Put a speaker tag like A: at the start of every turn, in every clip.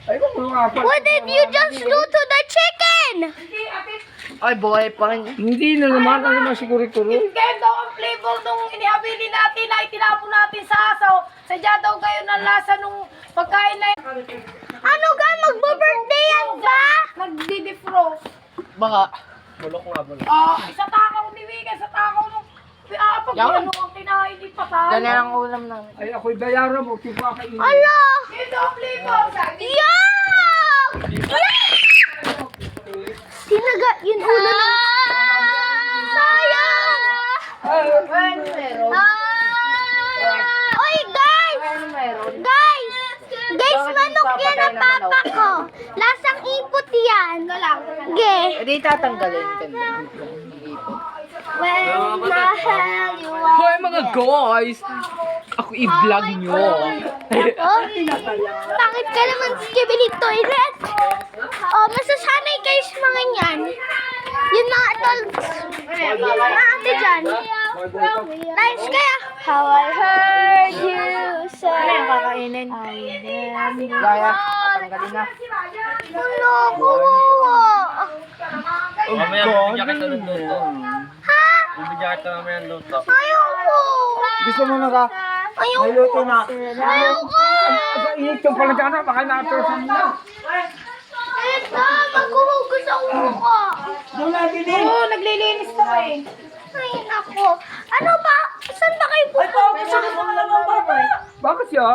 A: Ay, kung nga pa.
B: What did you just do to the chicken?
C: Ay, buhay pa rin.
A: Hindi na naman. Ano naman siguro ito?
D: Kaya daw ang flavor nung inihabili natin na itinapon natin sa asaw. Sadya daw kayo ng lasa nung pagkain na
B: Ano ga? Magbo-birthday yan ba?
D: nagdi-defrost.
C: Baka.
D: Sa takaw ni Wika, sa takaw nung pag
C: Yan.
D: ano ang kinain ni Patay.
C: Ganyan ang ulam namin.
A: Ay, ako'y bayaran mo. Tipa kainin.
B: Ala!
D: Ito ang flavor.
B: Yuck! Tinaga yun ulo ng... Sayang!
C: Ano meron?
B: Oy, guys!
C: Ano meron?
B: Guys! Guys,
C: Bakit
B: manok
C: papatay
B: yan ang
C: ng manok?
B: papa ko. Lasang ipot yan. Ge.
C: Hindi tatanggalin. Ganda.
B: When the hell you are...
A: Hoy mga guys! Ako i-vlog nyo.
B: Oh, bakit ka naman skibidi toilet? Oh, masasanay kayo sa mga yan. Yung mga adults. Mga ate dyan. Nice kaya. How I heard you say.
C: Ano yung kakainin? Gaya. Tatanggalin na.
B: Ano, kawawa.
E: Mamaya bibigyan kita ng luto.
B: Ha?
E: Bibigyan kita mamaya ng luto.
B: Ayoko.
A: Gusto mo na ka?
B: Ayoko.
A: Ayoko na.
B: Ayoko.
A: Init yung palagana. Baka na-atrasan mo na.
B: Ito, maghuhugas ang mukha.
D: Oo, naglilinis pa eh.
B: Ay, nako. Ano ba? Saan ba kayo pupunta?
A: Bakit siya?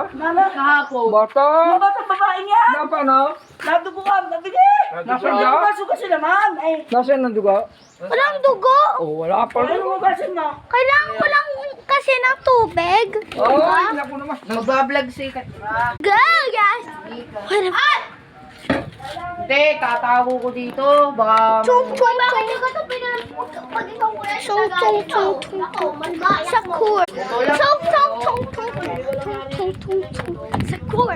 C: Kahapon.
A: Bata?
D: Batang babae niya.
A: Napa na?
D: Naduguan, nabili.
A: Nasaan siya?
D: Pasok kasi naman. Ay,
A: Nasaan ang duga?
B: Walang dugo.
A: Oh, wala pa.
D: ano mo kasi na?
B: Kailangan ko lang kasi ng tubig.
A: Oh, hindi ako naman.
C: Magbablog si Katra.
B: Go, guys. What the
C: Hindi, tatago ko dito. Baka...
B: Chung, chung, chung. Chung, chung, chung, chung, chung. Sakur. Chung, chung, chung, chung. Chung, chung, chung. Sakur.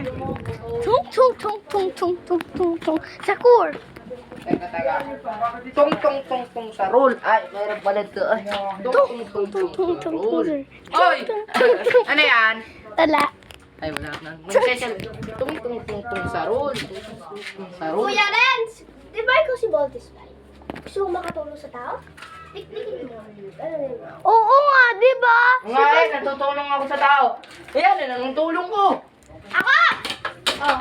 B: Chung, chung, chung, chung, chung, chung, chung, chung. Sakur.
C: Teka. Tong tong tong tong sa roll. Ay, meron pala ito. Ay, tong tong tong tong sa roll. Oy! Ano yan?
B: Tala.
C: Ay, wala na. Mag-session. Tong tong tong tong sa roll. Sa roll.
B: Kuya Renz, di ba ikaw si Baltis Pai? Gusto mo makatulong sa tao? Tiklikin mo. Oo nga, di ba?
C: Nga eh, natutulong ako sa tao. Ayan, yan ang tulong ko.
B: Ako! Oh,